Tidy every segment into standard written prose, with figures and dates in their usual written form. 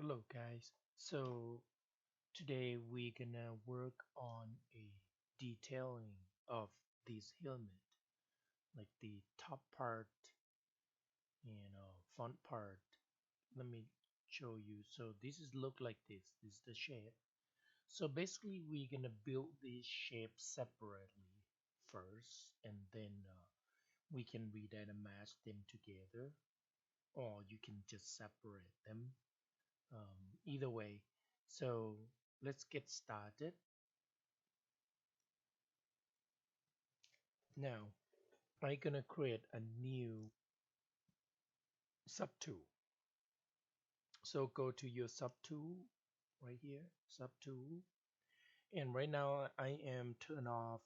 Hello guys. So today we're gonna work on a detailing of this helmet, like the top part and front part. Let me show you. So this is look like this. This is the shape. So basically we're gonna build this shape separately first, and then we can match them together, or you can just separate them. Either way. So let's get started. Now I'm gonna create a new subtool. So go to your subtool right here, subtool, and right now I am turn off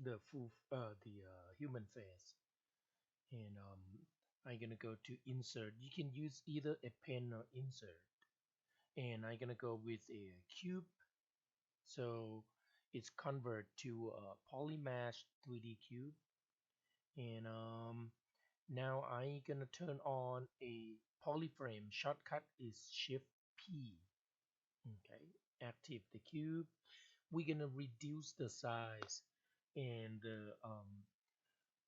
the full human face, and I'm gonna go to insert. You can use either a pen or insert, and I'm gonna go with a cube. So it's convert to a polymesh 3D cube, and now I'm gonna turn on a polyframe. Shortcut is Shift P. Okay, active the cube. We're gonna reduce the size, and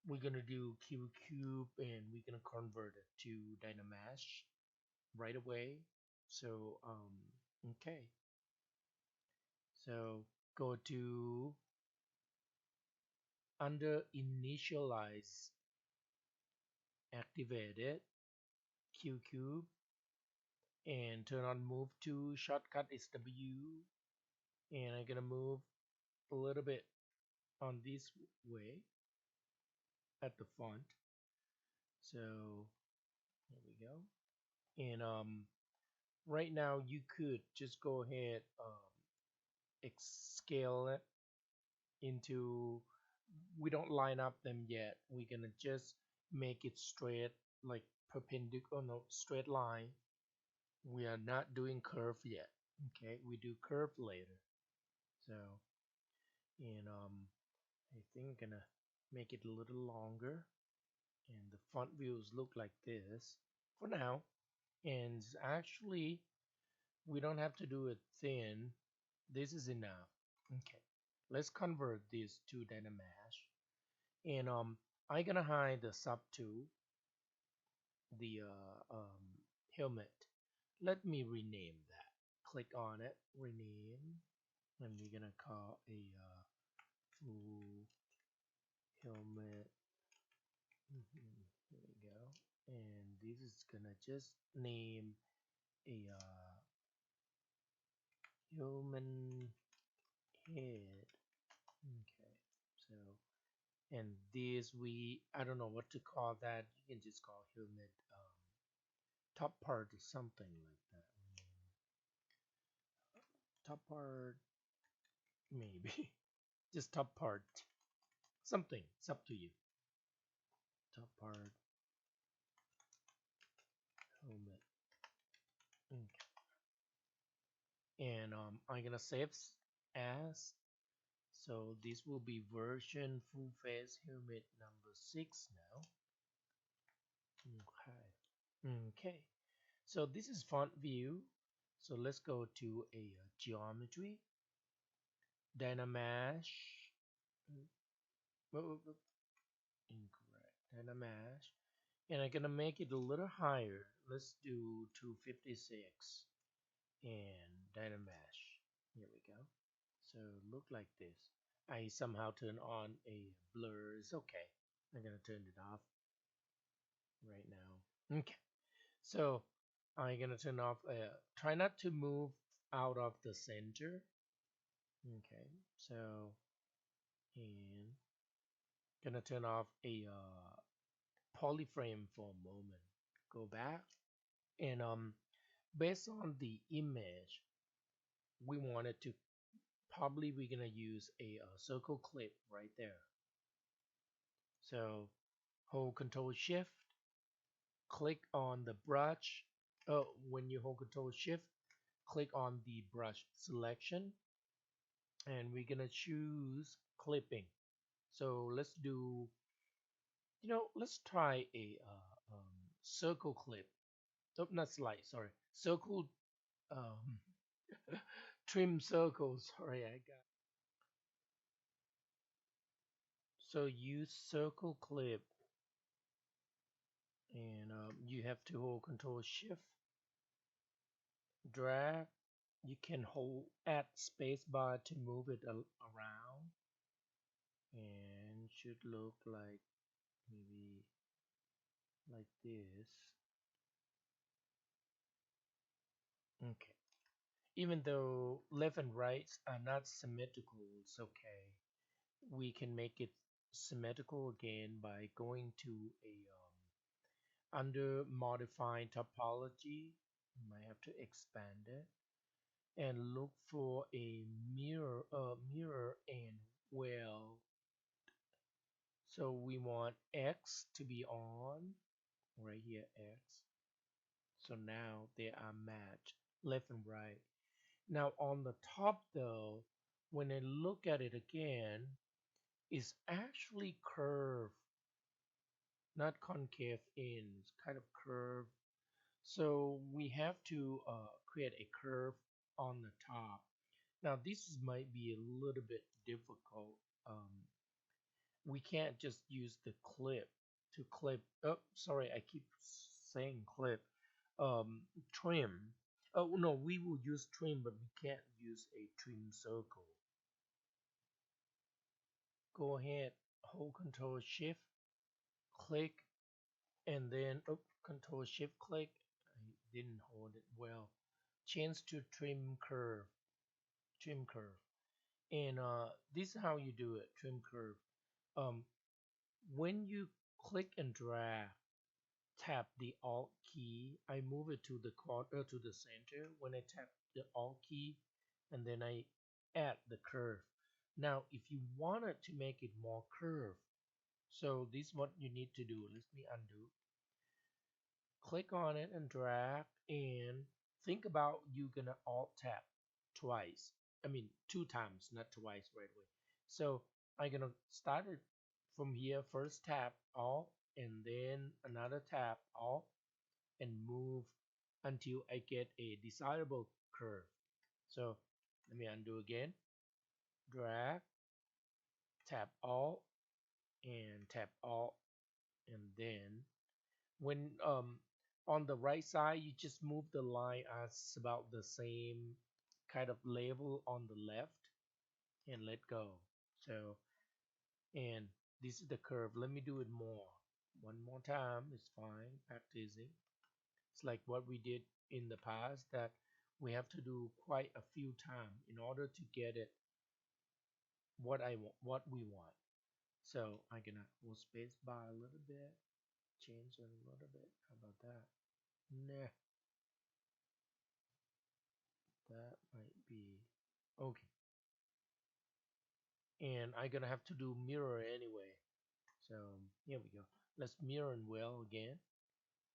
we're gonna do cube, and we're gonna convert it to Dynamesh right away. So okay, so go to under initialize, activate it, cube, and turn on move to. Shortcut is W, and I'm gonna move a little bit on this way at the font. So here we go. And right now you could just go ahead, scale it into. We don't line up them yet. We're gonna just make it straight, like perpendicular, no, straight line. We are not doing curve yet. Okay, we do curve later. So, and I think I'm gonna make it a little longer, and the font views look like this for now. And actually we don't have to do it thin. This is enough. Okay, let's convert this to Dynamesh, and I'm gonna hide the sub to the helmet. Let me rename that. Click on it, rename, and we're gonna call a full helmet. Here we go. And this is gonna just name a human head. Okay, so, and this, we, I don't know what to call that. You can just call helmet top part or something like that. Top part, maybe. Just top part, something. It's up to you. Top part helmet. Okay. And I'm gonna save as. So this will be version full face helmet number 6 now. Okay. Okay. So this is font view. So let's go to a geometry, Dynamesh. Incorrect. Dynamesh. And I'm gonna make it a little higher. Let's do 256 and Dynamesh. Here we go. So look like this. I somehow turn on a blur. It's okay. I'm gonna turn it off right now. Okay. So I'm gonna turn off. Try not to move out of the center. Okay. So, and gonna turn off a polyframe for a moment. Go back, and based on the image, we wanted to, probably we're gonna use a circle clip right there. So hold Control Shift, click on the brush. Oh, when you hold Control Shift, click on the brush selection, and we're gonna choose clipping. So let's do, let's try a circle clip. Oh, not slice, sorry. Circle, um, trim circles. Sorry, I got. So use circle clip, and you have to hold Control Shift, drag. You can hold at space bar to move it around, and should look like maybe like this. Okay. Even though left and right are not symmetrical, it's okay. We can make it symmetrical again by going to a under modify topology. You might have to expand it and look for a mirror and well. So we want X to be on right here, X. So now they are matched left and right. Now on the top though, when I look at it again, it's actually curved, not concave in, it's kind of curved. So we have to create a curve on the top. Now might be a little bit difficult. We can't just use the clip to clip. Oh, sorry, I keep saying clip. Trim. Oh no, we will use trim, but we can't use a trim circle. Go ahead, hold Control Shift, click, and then Control Shift click. I didn't hold it well. Change to trim curve, and this is how you do it. Trim curve. Um, when you click and drag, tap the Alt key. I move it to the corner to the center. When I tap the Alt key, and then I add the curve. Now, if you wanted to make it more curved, so this is what you need to do. Let me undo. Click on it and drag, and think about you gonna Alt tap twice. I mean 2 times, not twice right away. So I'm gonna start it from here. First tap Alt, and then another tap Alt, and move until I get a desirable curve. So let me undo again. Drag, tap Alt, and tap Alt, and then when on the right side, you just move the line as about the same kind of level on the left, and let go. So, and this is the curve. Let me do it more. One more time. It's fine. Practicing. It's like what we did in the past, that we have to do quite a few times in order to get it what we want. So I'm gonna hold space bar a little bit, change it a little bit. How about that? Nah, that might be okay. And I'm gonna have to do mirror anyway. So here we go. Let's mirror and well again.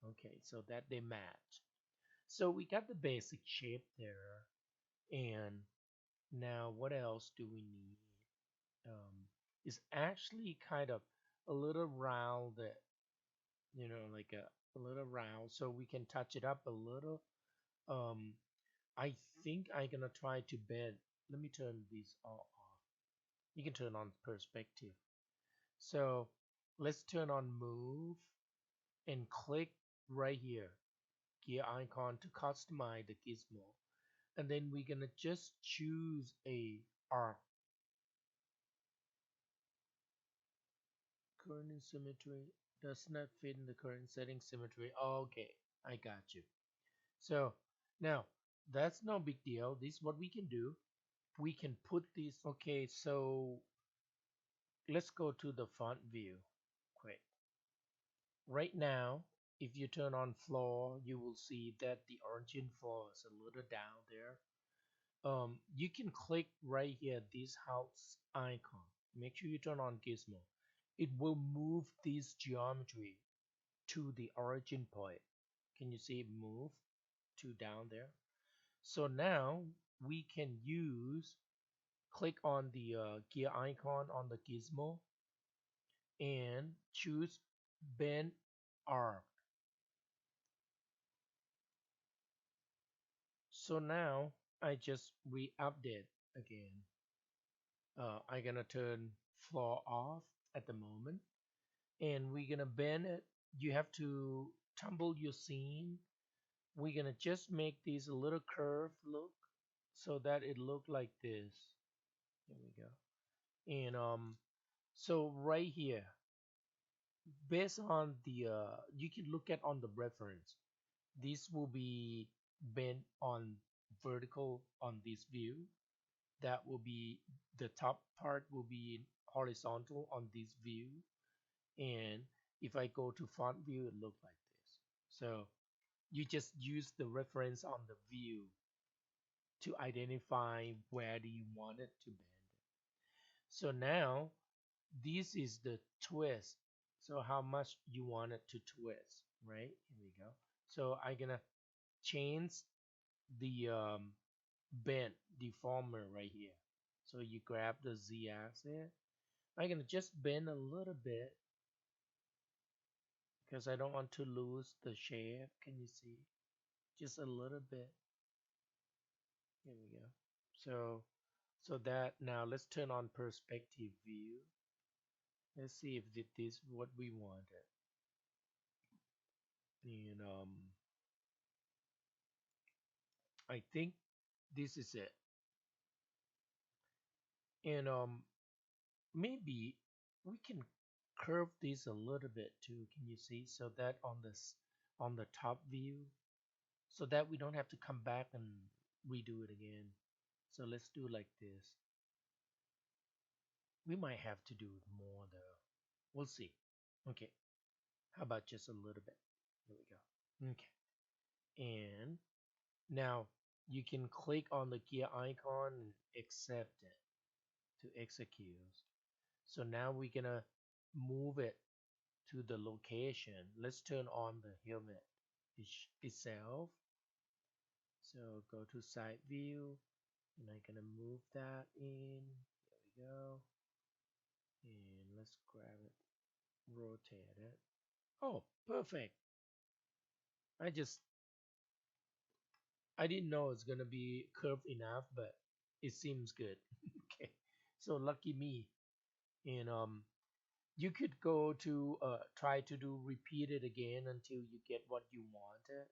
Okay, so that they match. So we got the basic shape there. And now what else do we need? It's actually kind of a little round, like a little round, so we can touch it up a little. Um, I think I'm gonna try to bend. Let me turn these all off. You can turn on perspective. So let's turn on move and click right here, gear icon, to customize the gizmo. And then we're gonna just choose a arc. Current symmetry does not fit in the current setting symmetry. Okay, I got you. So now that's no big deal. This is what we can do. We can put this. Okay, so let's go to the front view quick. Right now, if you turn on floor, you will see that the origin floor is a little down there. You can click right here, this house icon. Make sure you turn on Gizmo. It will move this geometry to the origin point. Can you see it move to down there? So now we can click on the gear icon on the Gizmo and choose bend arc. So now I just re-update again. I'm gonna turn floor off at the moment, and we're gonna bend it. You have to tumble your scene. We're gonna just make these a little curved look so that it look like this. Here we go. And so right here, based on the you can look at on the reference. This will be bent on vertical on this view. That will be the top part will be horizontal on this view. And if I go to front view, it looks like this. So you just use the reference on the view to identify where do you want it to bend. So now this is the twist. So how much you want it to twist, right? Here we go. So I'm gonna change the bend deformer right here. So you grab the z-axis. I'm gonna just bend a little bit because I don't want to lose the shape. Can you see? Just a little bit. Here we go. So that now let's turn on perspective view. Let's see if this is what we wanted. And I think this is it. And maybe we can curve this a little bit too. Can you see? So that on this on the top view, so that we don't have to come back and redo it again. So let's do like this. We might have to do more though. We'll see. Okay. How about just a little bit? Here we go. Okay. And now you can click on the gear icon and accept it to execute. So now we're gonna move it to the location. Let's turn on the helmet itself. So go to side view, and I'm gonna move that in. There we go. And let's grab it, rotate it. Oh, perfect. I just I didn't know it's gonna be curved enough, but it seems good. Okay, so lucky me. And you could go to try to do repeat it again until you get what you wanted.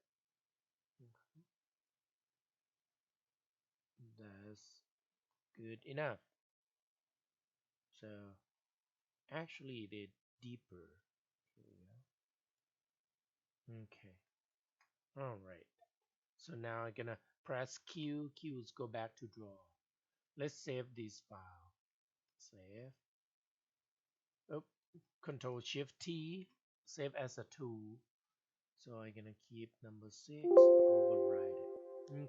That's good enough. So actually it deeper. Here we go. Okay. All right. So now I'm gonna press Q. Q's go back to draw. Let's save this file. Save. Oh, Control Shift T. Save as a tool. So I'm gonna keep number 6. Override it. Okay.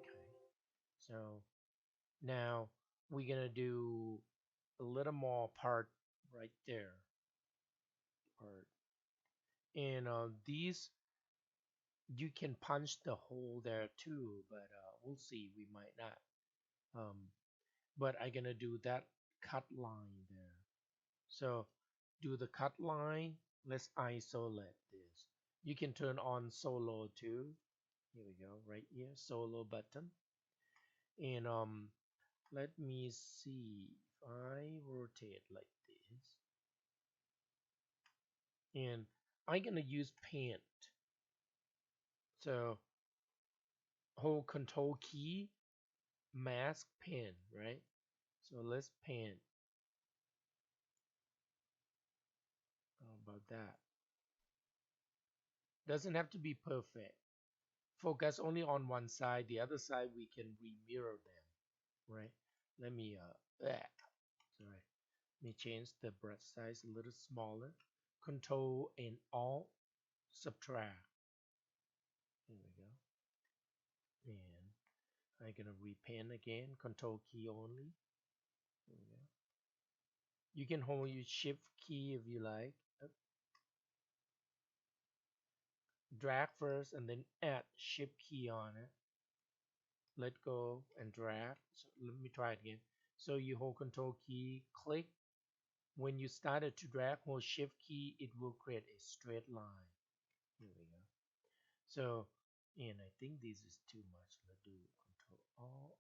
So now we're gonna do a little more part right there. Part. And these you can punch the hole there too, but we'll see. We might not. Um, but I'm gonna do that cut line there. So do the cut line. Let's isolate this. You can turn on solo too. Here we go, right here, solo button. And let me see if I rotate like this. And I'm gonna use paint. So hold control key, mask pen, right? So let's paint. How about that? Doesn't have to be perfect. Focus only on one side. The other side we can remirror them, right? Let me sorry. Let me change the brush size a little smaller. Control and Alt subtract. Here we go. And I'm gonna repaint again. Control key only. Here we go. You can hold your shift key if you like. Drag first and then add shift key on it. Let go and drag. So let me try it again. So you hold control key, click. When you started to drag, hold shift key, it will create a straight line. Here we go. So, and I think this is too much. Let's do All.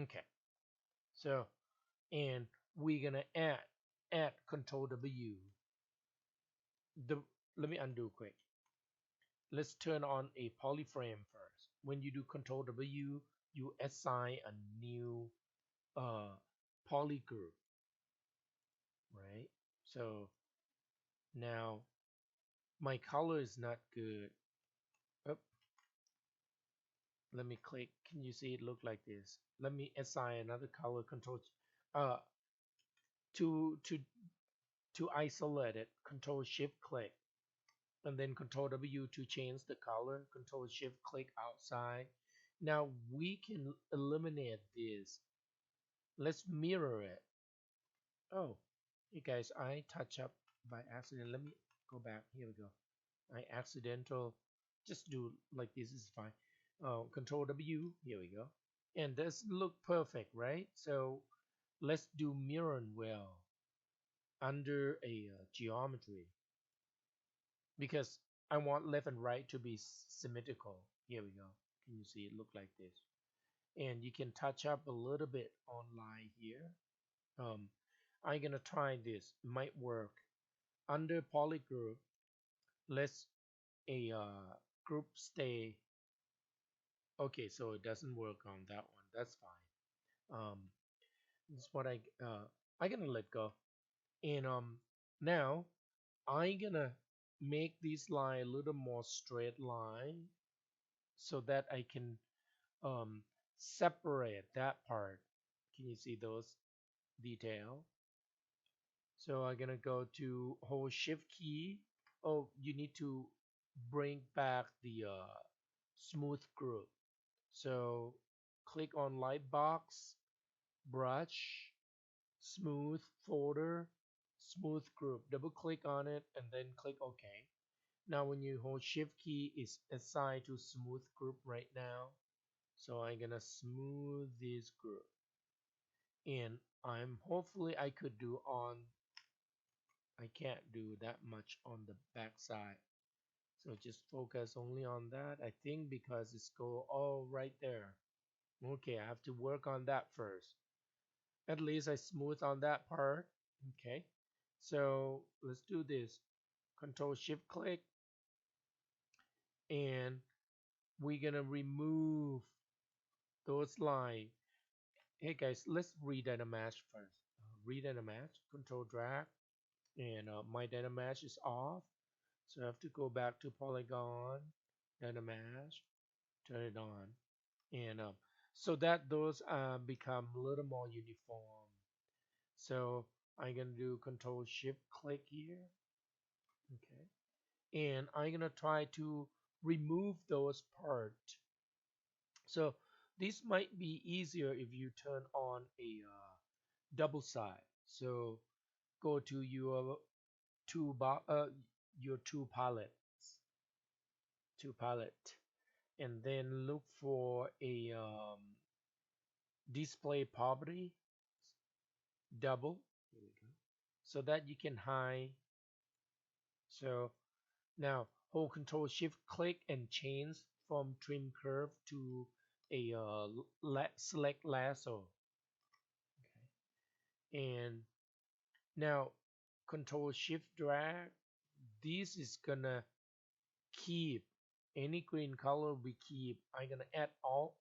Okay. So, and we're gonna add Control W. The Let me undo quick. Let's turn on a polyframe first. When you do Control W, you assign a new uh, poly group, right? So now my color is not good. Oh, let me click. Can you see it look like this? Let me assign another color. Control uh to to to isolate it. Control Shift click, and then Control W to change the color. Control Shift click outside. Now we can eliminate this. Let's mirror it. Oh, hey guys, I touch up by accident. Let me go back. Here we go. I accidental. Just do like this is fine. Control W. Here we go. And this look perfect, right? So let's do mirror well under a geometry because I want left and right to be symmetrical. Here we go. Can you see it look like this? And you can touch up a little bit on line here. I'm gonna try this. Might work. Under polygroup, let's a group stay. Okay, so it doesn't work on that one. That's fine. This is what I gonna let go. And now I'm gonna make this line a little more straight line so that I can um separate that part. Can you see those detail? So I'm gonna go to hold shift key. Oh, you need to bring back the smooth group. So click on light box, brush, smooth folder, smooth group. Double click on it and then click OK. Now when you hold shift key, it's assigned to smooth group right now. So I'm gonna smooth this group. And I'm hopefully I could do on I can't do that much on the back side. So just focus only on that. I think because it's go all right there. Okay, I have to work on that first. At least I smooth on that part. Okay, so let's do this. Control Shift click, and we're gonna remove those lines. Hey guys, let's redynamesh first. Redynamesh, Control drag, and my dynamesh is off. So I have to go back to polygon, dynamesh, turn it on, and so that those become a little more uniform. So I'm gonna do Control Shift click here, okay, and I'm gonna try to remove those parts. So this might be easier if you turn on a double side. So go to your two palette, and then look for a display property double. Here we go. So that you can hide. So now hold Control Shift click and change from trim curve to a select lasso. Okay. And now Control Shift drag. This is gonna keep any green color we keep. I'm gonna add alt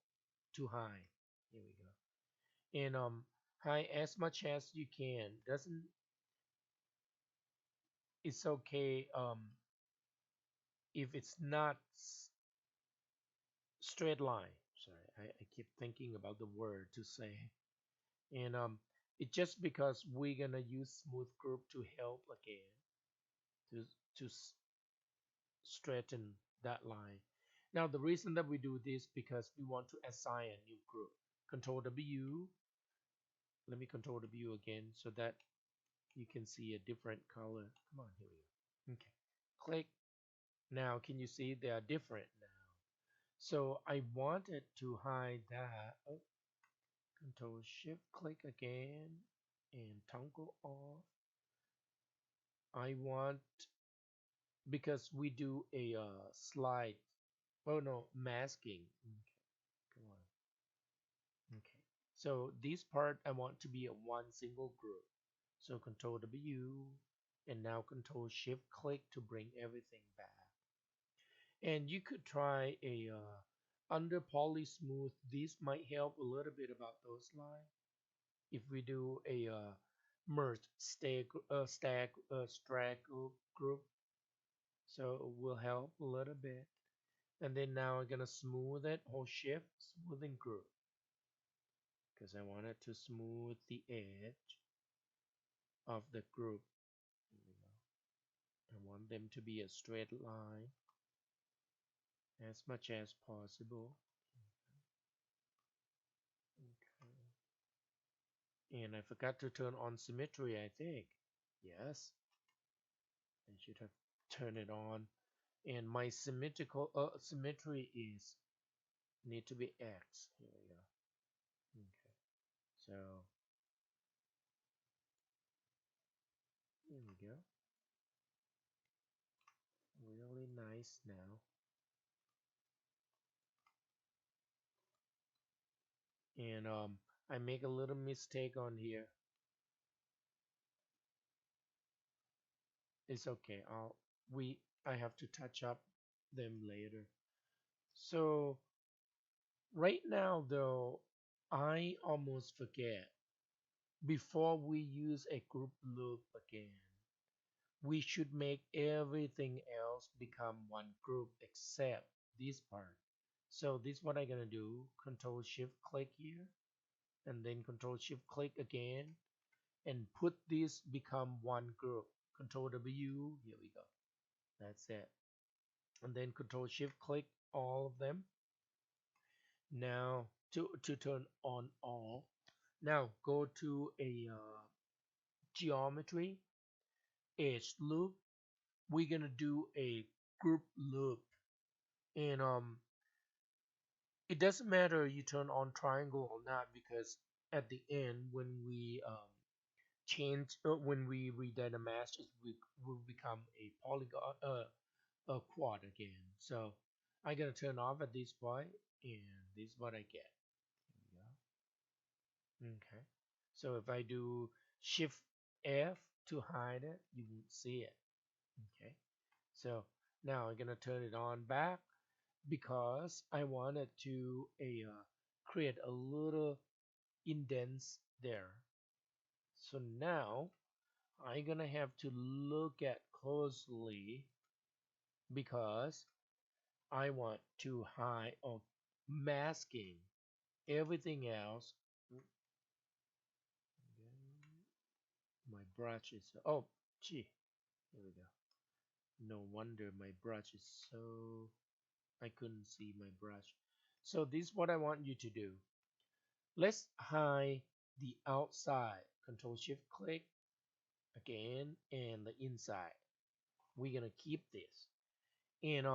to high. Here we go. And high as much as you can. Doesn't It's okay if it's not straight line. Sorry, I keep thinking about the word to say. And it's just because we're gonna use smooth group to help again to to straighten that line. Now the reason that we do this because we want to assign a new group. Control W. Let me Control W again so that you can see a different color. Come on, here we go. Okay. Click. Now can you see they are different now? So I wanted to hide that. Oh, Control Shift click again and toggle off. I want because we do a slide Oh no, masking. Okay, come on. Okay. So this part I want to be a one single group. So Control W and now Control Shift click to bring everything back. And you could try a under poly smooth. This might help a little bit about those lines. If we do a merge stack group, so it will help a little bit. And then now I'm gonna smooth it, hold shift, smoothing group. Because I want it to smooth the edge of the group. Here we go. I want them to be a straight line as much as possible. Okay. And I forgot to turn on symmetry, I think. Yes, I should have turned it on. And my symmetry is need to be X. Here we go. Okay. So here we go. Really nice now. And I make a little mistake on here. It's okay. I have to touch up them later. So right now though, I almost forget. Before we use a group loop again, we should make everything else become one group except this part. So this is what I'm gonna do. Control Shift click here and then Control Shift click again and put this become one group. Control W, here we go. That's it. And then Control Shift click all of them. Now to turn on all. Now go to a geometry edge loop. We're gonna do a group loop, and it doesn't matter you turn on triangle or not, because at the end when we change when we redo the mask, we will become a polygon a quad again. So I'm gonna turn off at this point, and this is what I get. Okay. So if I do Shift F to hide it, you won't see it. Okay. So now I'm gonna turn it on back because I wanted to create a little indents there. So now I'm gonna have to look at closely because I want to hide or masking everything else. My brush is, oh gee, here we go. No wonder my brush is so, I couldn't see my brush. So this is what I want you to do. Let's hide the outside. Control Shift click again, and the inside. We're gonna keep this. And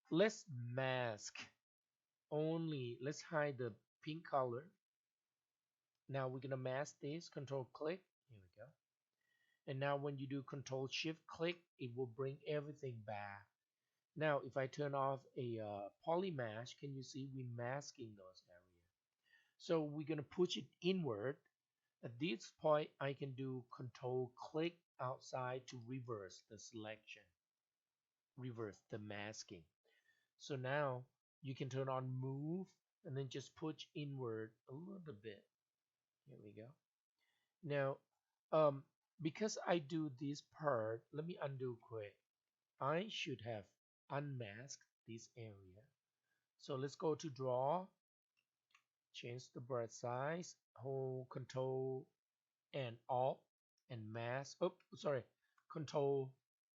let's mask only. Let's hide the pink color. Now we're gonna mask this. Control click. Here we go. And now when you do Control Shift click, it will bring everything back. Now if I turn off a poly mask, can you see we masking those areas? So we're gonna push it inward. At this point, I can do Control click outside to reverse the selection, reverse the masking. So now you can turn on move and then just push inward a little bit. Here we go. Now, because I do this part, let me undo quick. I should have unmasked this area. So let's go to draw, change the brush size, hold Control and Alt and mask. Oh, sorry, Control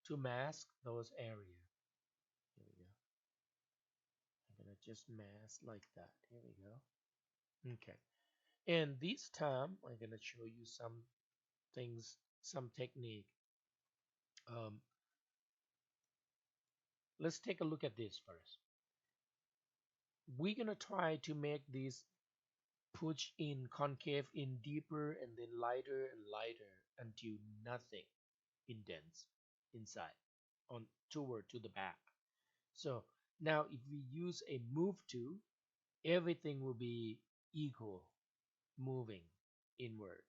to mask those areas. Here we go. I'm gonna just mask like that. Here we go. Okay. And this time I'm gonna show you some things, some technique. Um, let's take a look at this first. We're gonna try to make this push in concave in deeper and then lighter and lighter until nothing indents inside on toward to the back. So Now, if we use a move to, everything will be equal, moving inward.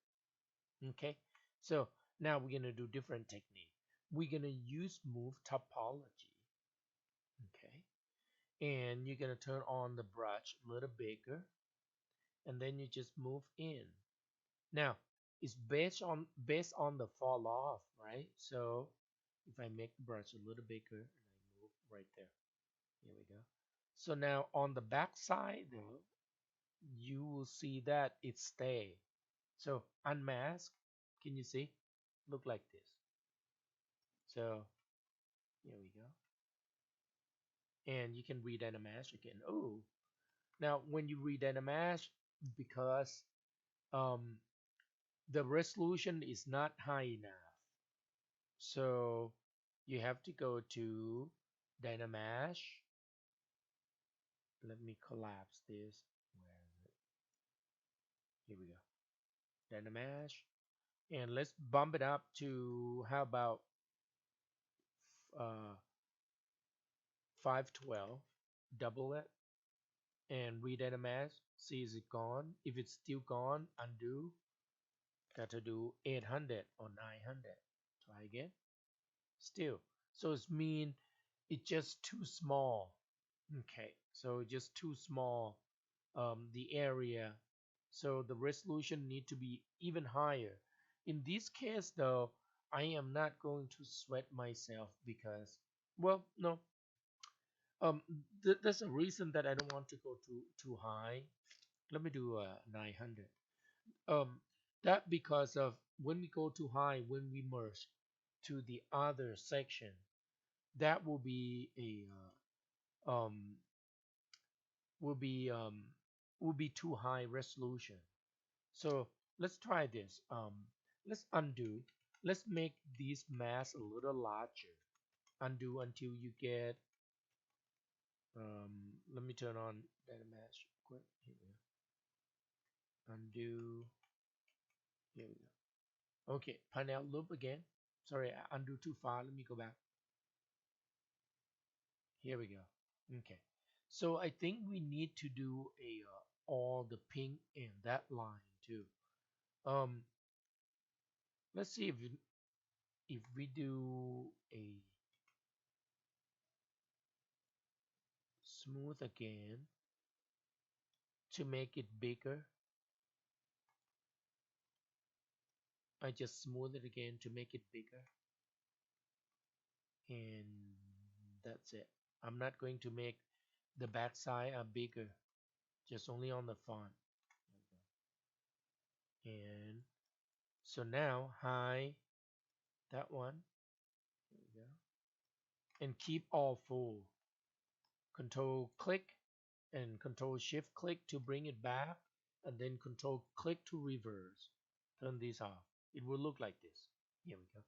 Okay, so now we're gonna do different technique. We're gonna use move topology. Okay, and you're gonna turn on the brush a little bigger, and then you just move in. Now, it's based on the fall off, right? So if I make the brush a little bigger and I move right there, here we go. So now on the back side though, you will see that it stay. So unmask, can you see? Look like this. So here we go. And you can redynamize again. Oh, now when you redynamize, because um, the resolution is not high enough, so you have to go to Dynamash. Let me collapse this. Where is it? Here we go. Dynamash. And let's bump it up to, how about uh, 512? Double it and redynamize. See, is it gone? If it's still gone, undo. Got to do 800 or 900. Try again. Still. So it's mean it's just too small. Okay, so just too small, the area, so the resolution need to be even higher. In this case though, I am not going to sweat myself because, well, no, there's a reason that I don't want to go too high. Let me do 900. um that because of when we go too high, when we merge to the other section, that will be a will be um, will be too high resolution. So let's try this. Let's undo. Let's make this mask a little larger. Undo until you get. Let me turn on that mask quick. Here we go. Undo. Here we go. Okay, panel loop again. Sorry, I undo too far. Let me go back. Here we go. Okay. So I think we need to do a all the pink in that line too. Um, let's see if we do a smooth again to make it bigger. I just smooth it again to make it bigger, and that's it. I'm not going to make the backside bigger, just only on the font. And so now high that one. There we go. And keep all full. Control click and control shift click to bring it back, and then control click to reverse. Turn this off. It will look like this. Here we go.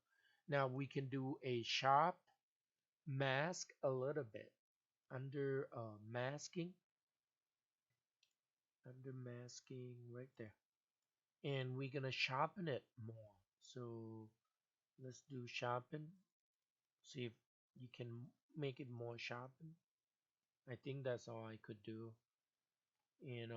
Now we can do a sharp mask a little bit under masking right there, and we're gonna sharpen it more. So let's do sharpen. See if you can make it more sharpen. I think that's all I could do. And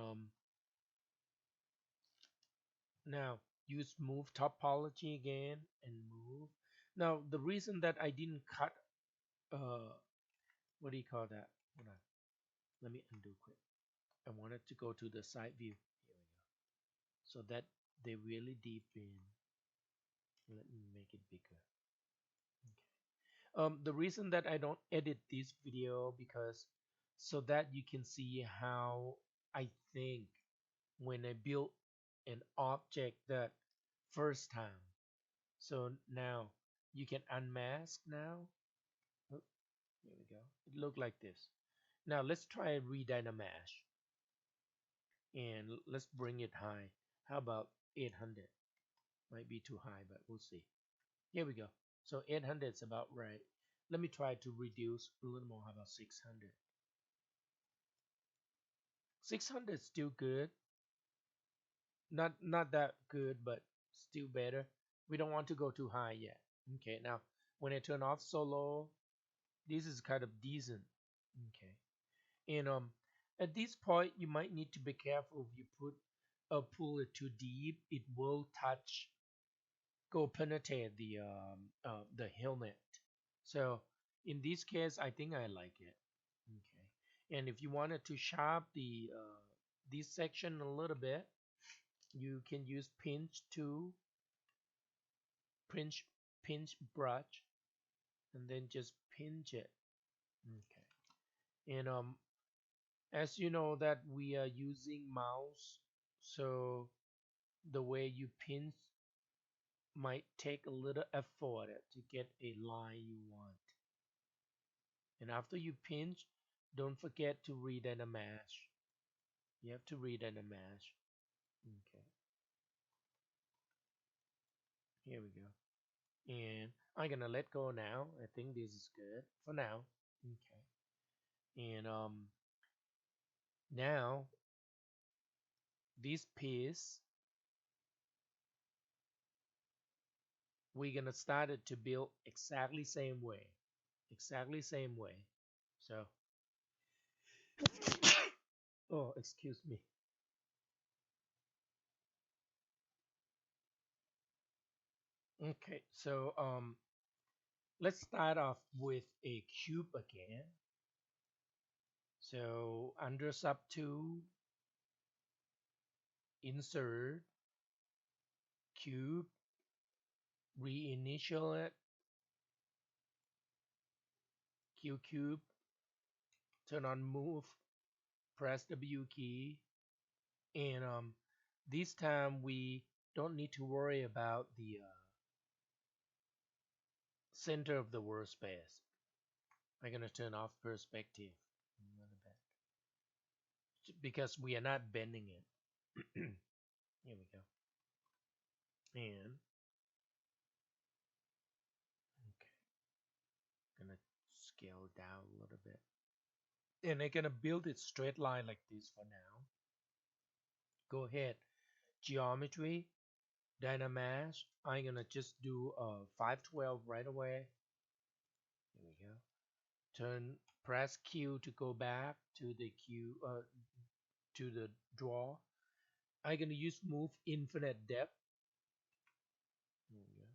now use move topology again and move. Now the reason that I didn't cut what do you call that? Hold on. Let me undo quick. I wanted to go to the side view. Here we go. So that they really deep in. Let me make it bigger. Okay. The reason that I don't edit this video because so that you can see how I think when I build an object that first time. So now you can unmask now. Oh, here we go. It looked like this. Now let's try redynamash and let's bring it high. How about 800? Might be too high, but we'll see. Here we go. So 800 is about right. Let me try to reduce a little more. How about 600? 600 is still good. Not that good, but still better. We don't want to go too high yet. Okay, now when I turn off solo, this is kind of decent. Okay. And at this point, you might need to be careful if you pull it too deep, it will touch, go penetrate the helmet. So in this case, I think I like it. Okay. And if you wanted to sharp this section a little bit, you can use pinch pinch brush, and then just pinch it. Okay. And as you know that we are using mouse, so the way you pinch might take a little effort to get a line you want. And after you pinch, don't forget to read and mash. You have to read and mash. Okay, here we go. And I'm gonna let go now. I think this is good for now. Okay. And now this piece we're gonna start it to build exactly same way. Exactly same way. So oh, excuse me. Okay, so let's start off with a cube again. So under sub 2, insert cube, reinitial it, Q cube, turn on move, press W key, and this time we don't need to worry about the center of the workspace. I'm gonna turn off perspective because we are not bending it. Here we go. And okay, gonna scale down a little bit. And I'm gonna build it straight line like this for now. Go ahead, geometry, Dynamash. I'm gonna just do 512 right away. Here we go. Press Q to go back to the to the draw. I'm gonna use move infinite depth. Here we go.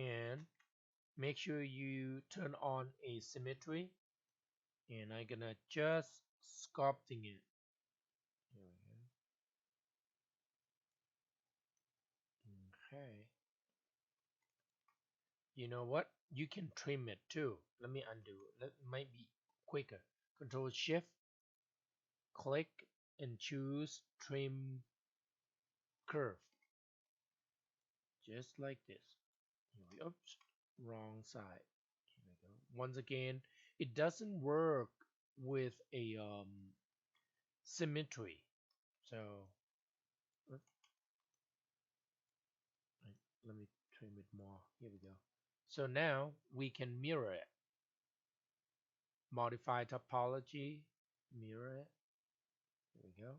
And make sure you turn on asymmetry. And I'm gonna just sculpting it. Here we go. Okay. You know what? You can trim it too. Let me undo it. That might be quicker. Control Shift, click, and choose Trim Curve. Just like this. Oops, wrong side. Here we go. Once again, it doesn't work with a symmetry. So let me trim it more. Here we go. So now we can mirror it. Modify topology, mirror it. Here we go.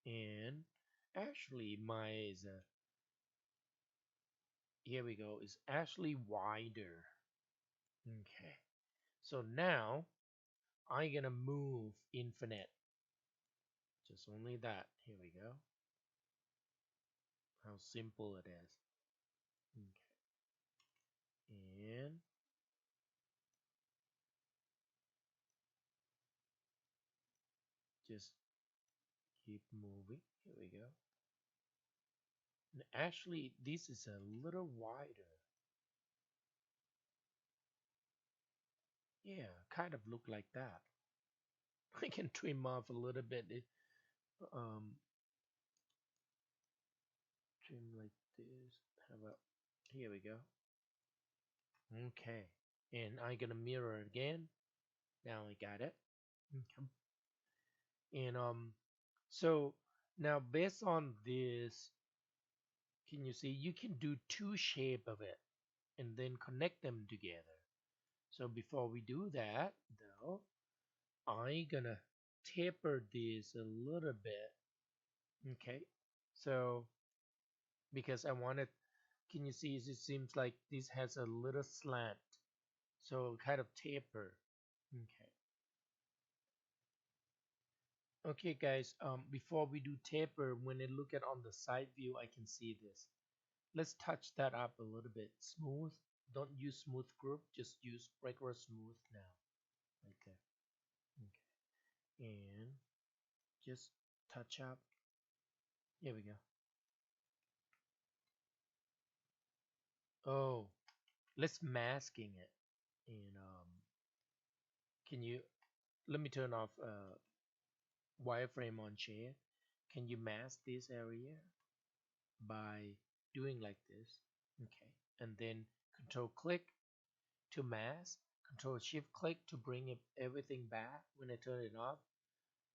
And actually mine is here we go, is actually wider. Okay, so now I'm gonna move infinite, just only that. Here we go. How simple it is. Okay, and just keep moving. Here we go. And actually this is a little wider. Yeah, kind of look like that. I can trim off a little bit. Um, trim like this. How about here we go. Okay, and I'm gonna mirror it again. Now I got it. Okay. And so now based on this, can you see you can do two shape of it and then connect them together. So before we do that though, I'm gonna taper this a little bit. Okay, so because I wanted, can you see it seems like this has a little slant, so kind of taper. Okay, Okay, guys, before we do taper, when I look at on the side view, I can see this. Let's touch that up a little bit. Smooth. Don't use smooth group, just use regular smooth now. Right there. Okay. And just touch up. Here we go. Oh, let's masking it. And can you let me turn off wireframe on shade. Can you mask this area by doing like this? Okay. And then control click to mask, control shift click to bring everything back. When I turn it off,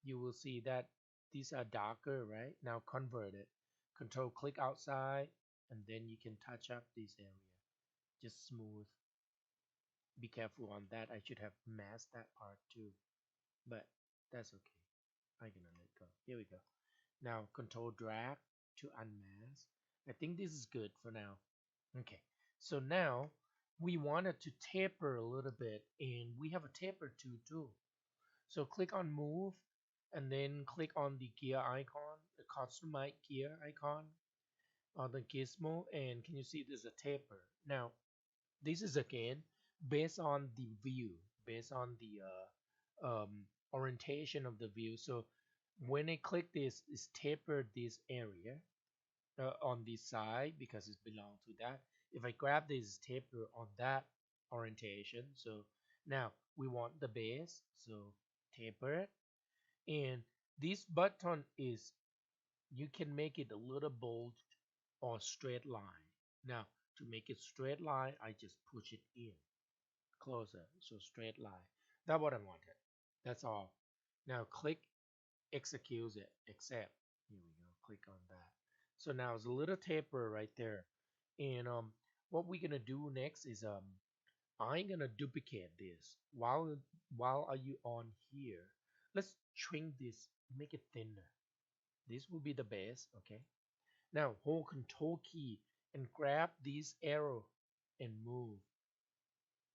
you will see that these are darker, right? Now convert it. Control click outside, and then you can touch up this area. Just smooth. Be careful on that. I should have masked that part too, but that's okay. I'm gonna let go. Here we go. Now control drag to unmask. I think this is good for now. Okay, so now we wanted to taper a little bit, and we have a taper tool too. So click on move, and then click on the gear icon, the customize gear icon on the gizmo, and can you see there's a taper? Now this is again based on the view, based on the orientation of the view. So when I click this, it's tapered this area on this side because it belongs to that. If I grab this taper on that orientation, so now we want the base, so taper it. And this button is, you can make it a little bold or straight line. Now to make it straight line, I just push it in closer, so straight line. That's what I wanted. That's all. Now click execute it, accept. Here we go, click on that. So now it's a little taper right there. And what we're gonna do next is I'm gonna duplicate this. While are you on here, let's shrink this, make it thinner. This will be the base. Okay, now hold control key and grab this arrow and move.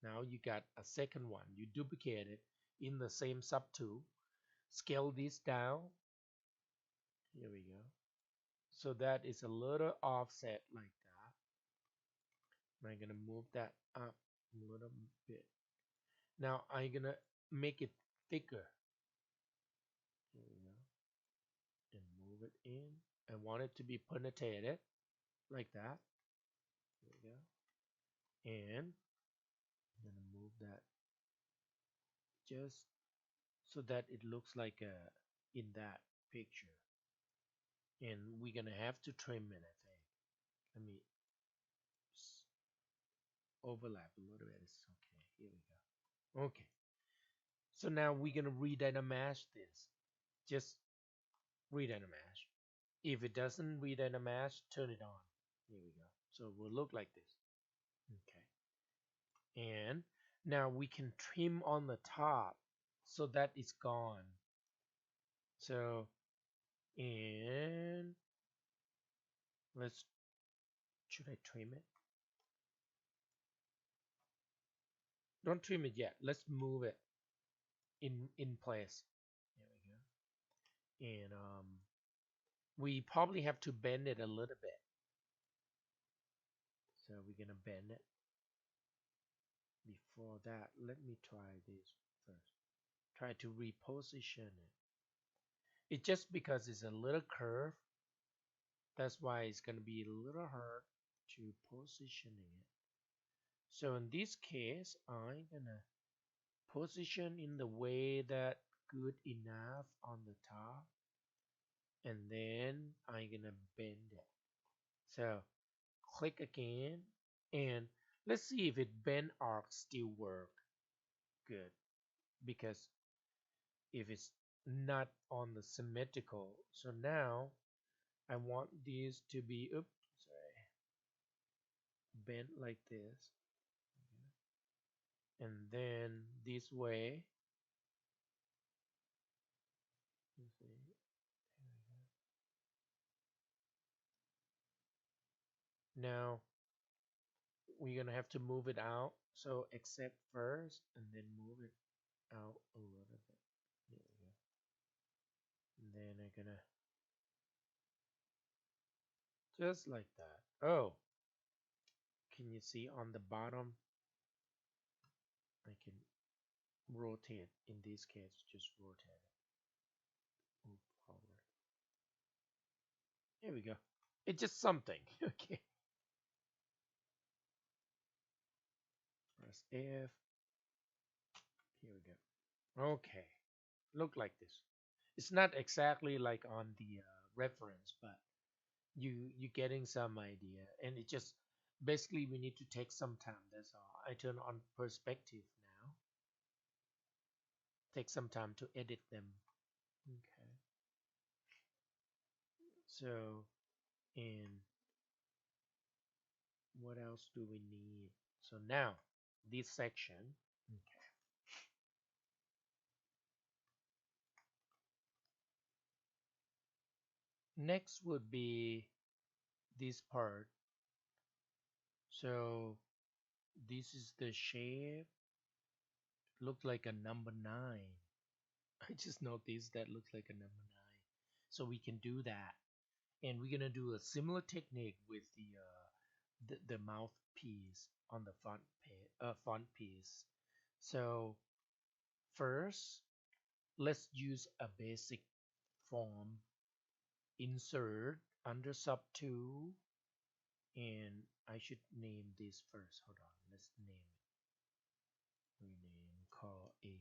Now you got a second one. You duplicate it in the same subtool. Scale this down. Here we go. So that is a little offset like that. I'm gonna move that up a little bit. Now I'm gonna make it thicker. Here we go. And move it in. I want it to be penetrated like that. Here we go. And I'm gonna move that just so that it looks like in that picture. And we're gonna have to trim it, I think. Let me overlap a little bit. It's okay. Here we go. Okay. So now we're gonna redynamize this. Just redynamize. If it doesn't redynamize, turn it on. Here we go. So it will look like this. Okay. And now we can trim on the top so that it's gone. So, and let's, should I trim it? Don't trim it yet. Let's move it in place. There we go. And we probably have to bend it a little bit. So we're gonna bend it. Before that, let me try this first. Try to reposition it. It's just because it's a little curve. That's why it's gonna be a little hard to positioning it. So in this case, I'm gonna position in the way that good enough on the top, and then I'm gonna bend it. So click again, and let's see if it bend arc still work good, because if it's not on the symmetrical. So now I want these to be, oops, sorry, bent like this, and then this way. Now we're gonna have to move it out. So accept first, and then move it out a little bit. Here we go. And then I'm gonna just like that. Oh, can you see on the bottom? I can rotate. In this case, just rotate it. Move forward. Here we go. It's just something. Okay. Press F. Here we go. Okay. Look like this. It's not exactly like on the reference, but you getting some idea. And it just basically we need to take some time. That's all. I turn on perspective now. Take some time to edit them. Okay. So, and what else do we need? So now this section. Okay. Next would be this part. So this is the shape. Looked like a number 9. I just noticed that looks like a number 9. So we can do that. And we're gonna do a similar technique with the mouthpiece on the font piece. So first, let's use a basic form. Insert under sub 2, and I should name this first. Hold on, let's name it. Rename, call a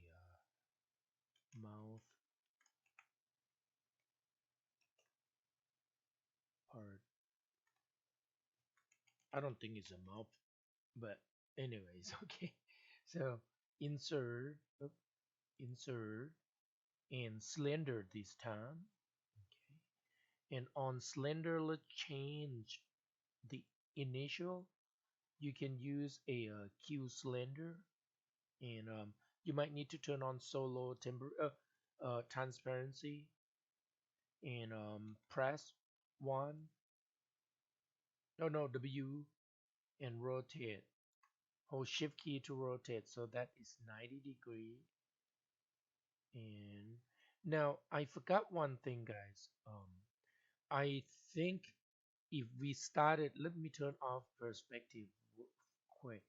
mouth part. I don't think it's a mouth, but anyways, okay. So insert, insert, and slender this time. Okay. And on slender, let's change the initial. You can use a Q slender, and you might need to turn on solo transparency, and press 1. No, W, and rotate. Hold shift key to rotate, so that is 90-degree. And now I forgot one thing, guys. I think if we started, let me turn off perspective quick.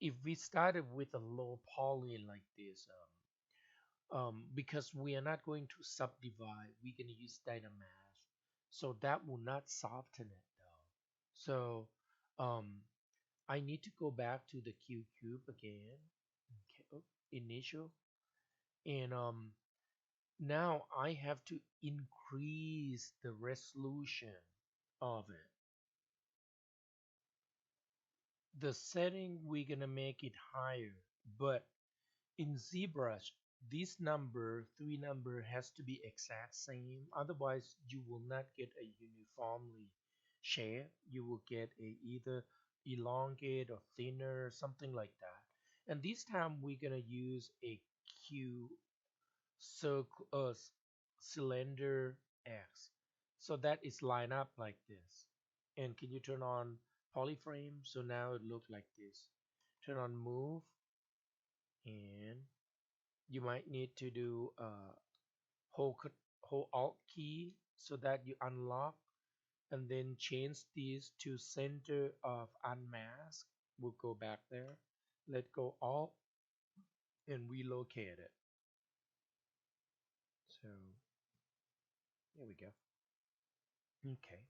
If we started with a low poly like this, because we are not going to subdivide, we're going to use Dynamask, so that will not soften it though. So I need to go back to the Q cube again. Okay, oh, initial, and now I have to increase the resolution of it. The setting, we're gonna make it higher, but in ZBrush, this number, 3 number, has to be exact same. Otherwise, you will not get a uniformly shape. You will get a either elongate or thinner, something like that. And this time we're gonna use a Q circle, cylinder X, so that is lined up like this. And can you turn on polyframe? So now it looks like this. Turn on move, and you might need to do hold alt key so that you unlock, and then change these to center of unmask. We'll go back there, let go alt, and relocate it. So here we go. Okay.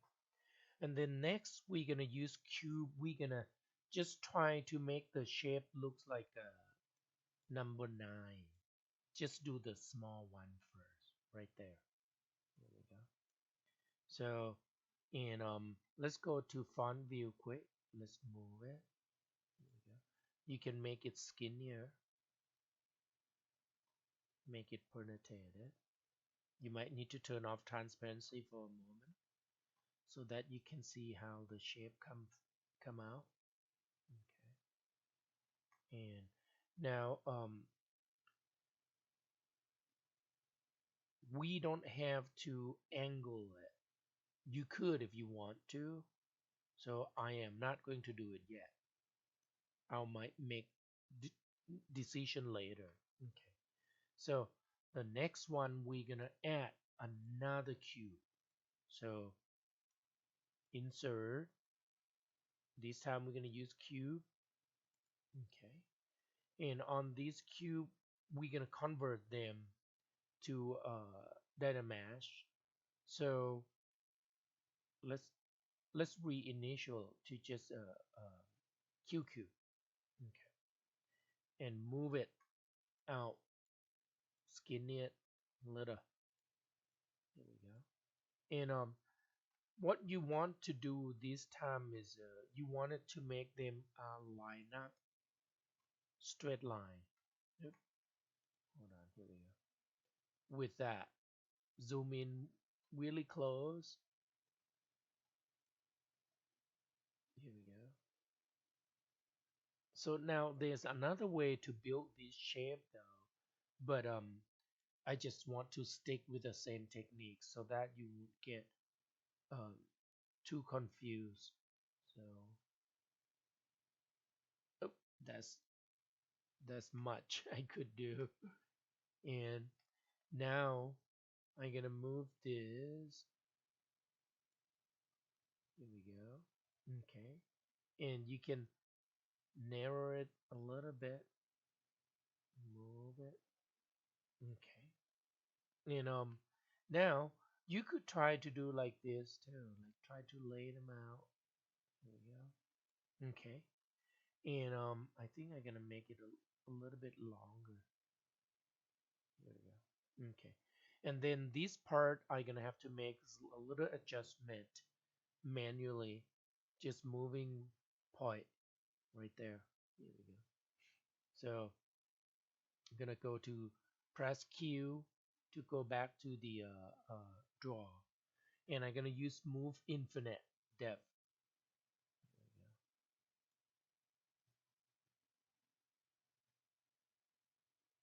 And then next we're gonna use cube. We're gonna just try to make the shape looks like a number 9. Just do the small one first, right there. There we go. So, and let's go to font view quick. Let's move it. There we go. You can make it skinnier, make it pernutated. You might need to turn off transparency for a moment so that you can see how the shape come out. Okay. And now we don't have to angle it. You could if you want to. So I am not going to do it yet. I might make decision later. Okay. So the next one we're gonna add another cube. So insert, this time we're going to use cube. Okay, and on this cube we're going to convert them to data mesh. So let's reinitial to just QQ. Okay, and move it out, skin it a little. There we go. And what you want to do this time is you want it to make them line up, straight line. Yep. Hold on, here we go. With that, zoom in really close. Here we go. So now there's another way to build this shape though, but I just want to stick with the same technique so that you won't get um, too confused. So oh, that's much I could do. And now I'm gonna move this. Here we go. Okay, and you can narrow it a little bit, move it. Okay, and now you could try to do like this too, like try to lay them out. There we go. Okay, and I think I'm gonna make it a little bit longer. There we go. Okay, and then this part I'm gonna have to make a little adjustment manually, just moving point right there. Here we go. So I'm gonna go to press Q to go back to the draw, and I'm gonna use move infinite depth.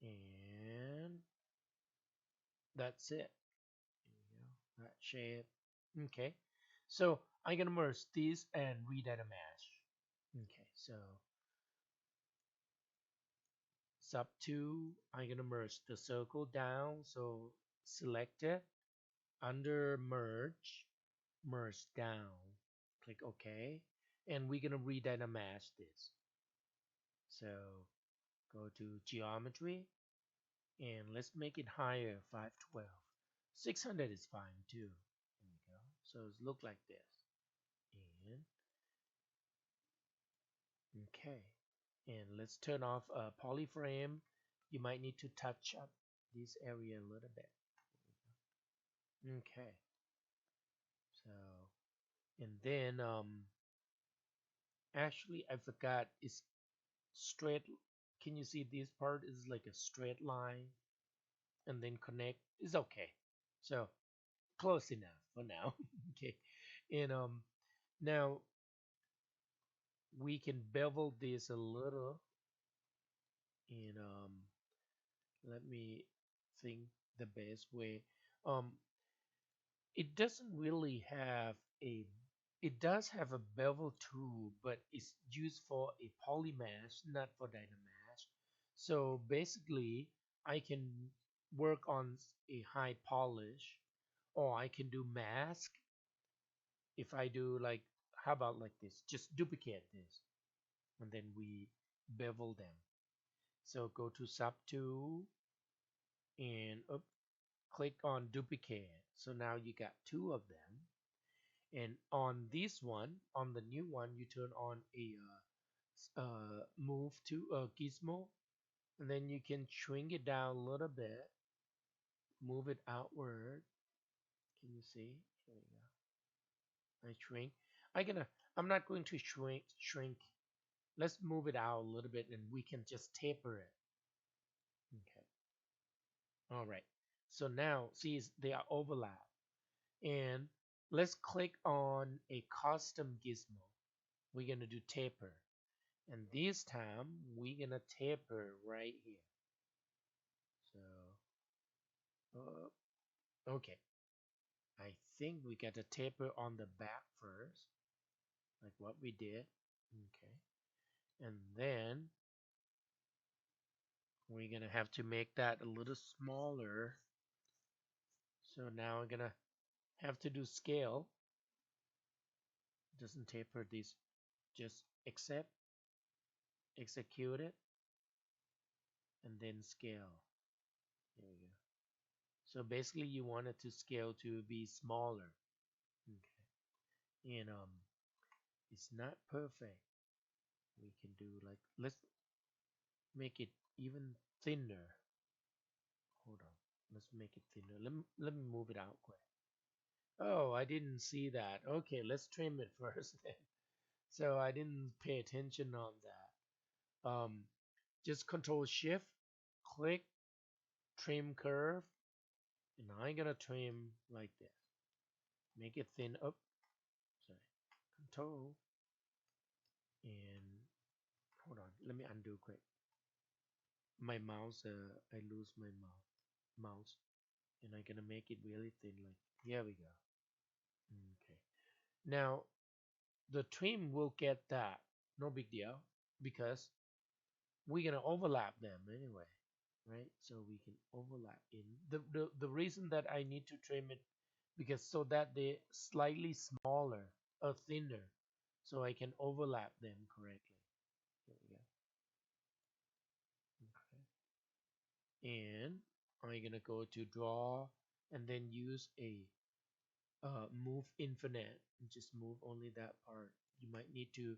And that's it. There we go. That shape. Okay. So I'm gonna merge these and redata mesh. Okay. So sub 2, I'm gonna merge the circle down. So select it under merge, merge down. Click OK. And we're gonna redata mesh this. So go to geometry and let's make it higher, 512. 600 is fine too. There we go. So it's look like this. And okay. And let's turn off polyframe. You might need to touch up this area a little bit. Okay. So and then actually I forgot it's straight. Can you see this part is like a straight line and then connect is okay. So close enough for now. Okay. And now we can bevel this a little and let me think the best way. um it doesn't really have a, it does have a bevel tool, but it's used for a polymesh, not for dynamesh. So basically I can work on a high polish, or I can do mask. If I do like, how about like this, just duplicate this and then we bevel them. So go to sub 2 and click on duplicate. So now you got two of them. And on this one, on the new one, you turn on a move to Gizmo, and then you can shrink it down a little bit, move it outward. Can you see? Here we go. I shrink. I'm not going to shrink. Let's move it out a little bit, and we can just taper it. Okay. All right. So now, see, they are overlap. And let's click on a custom gizmo. We're going to do taper. And this time, we're going to taper right here. So, okay. I think we got to taper on the back first, like what we did. Okay. And then we're going to have to make that a little smaller So now I'm gonna have to do scale. It doesn't taper this, just accept, execute it, and then scale. There we go. So basically you want it to scale to be smaller. Okay. And it's not perfect. We can do like, let's make it even thinner. Hold on. Let's make it thinner. Let me move it out quick. Oh, I didn't see that. Okay, let's trim it first then. So I didn't pay attention on that. Just Control Shift, click, trim curve, and I'm gonna trim like this. Make it thin up. Sorry. Control and hold on. Let me undo quick. My mouse, I lose my mouse, and I'm gonna make it really thin. Like here we go. Okay. Now the trim will get that. No big deal because we're gonna overlap them anyway, right? So we can overlap in the reason that I need to trim it because so that they're slightly smaller or thinner, so I can overlap them correctly. Here we go. Okay. And I'm gonna go to draw and then use a move infinite and just move only that part. You might need to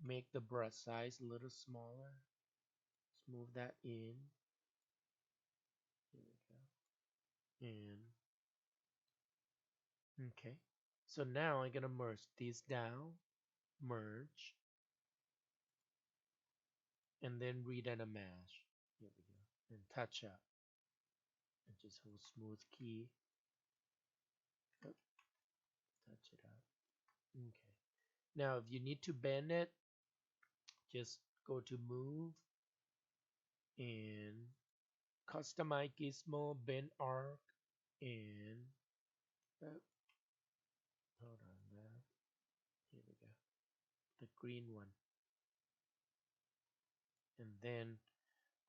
make the brush size a little smaller. Let's move that in. Here we go. And okay. So now I'm gonna merge these down, merge, and then redynamize. Here we go. And touch up. And just hold smooth key. Oh, touch it up. Okay. Now if you need to bend it, just go to move and customize Gizmo bend arc and hold on there. Here we go. The green one. And then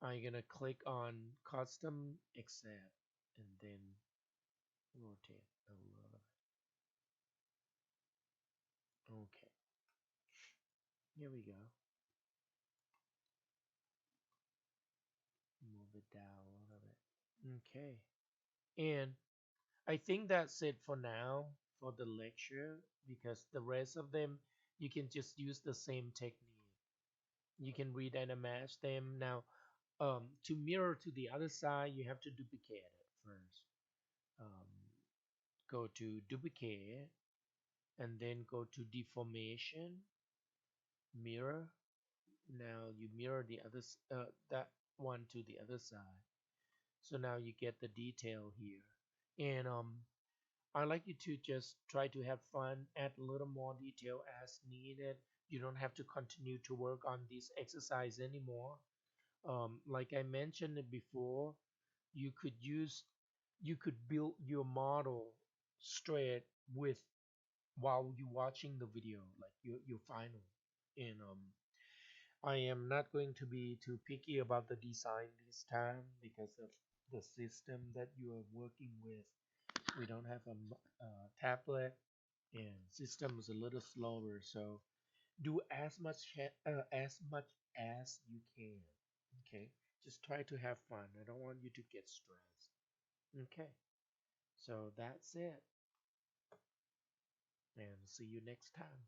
I'm gonna click on custom accept and then rotate a little bit. Okay. Here we go. Move it down a little bit. Okay. And I think that's it for now for the lecture because the rest of them you can just use the same technique. You can redynamize them. Now, to mirror to the other side, you have to duplicate it first. Um, go to duplicate and then go to deformation, mirror. Now you mirror the other that one to the other side. So now you get the detail here. And I like you to just try to have fun, add a little more detail as needed. You don't have to continue to work on this exercise anymore. Like I mentioned it before, you could use, you could build your model straight with while you're watching the video, like your final. And I am not going to be too picky about the design this time because of the system that you are working with. We don't have a tablet and system is a little slower, so do as much as you can. Okay, just try to have fun. I don't want you to get stressed. Okay, so that's it, and see you next time.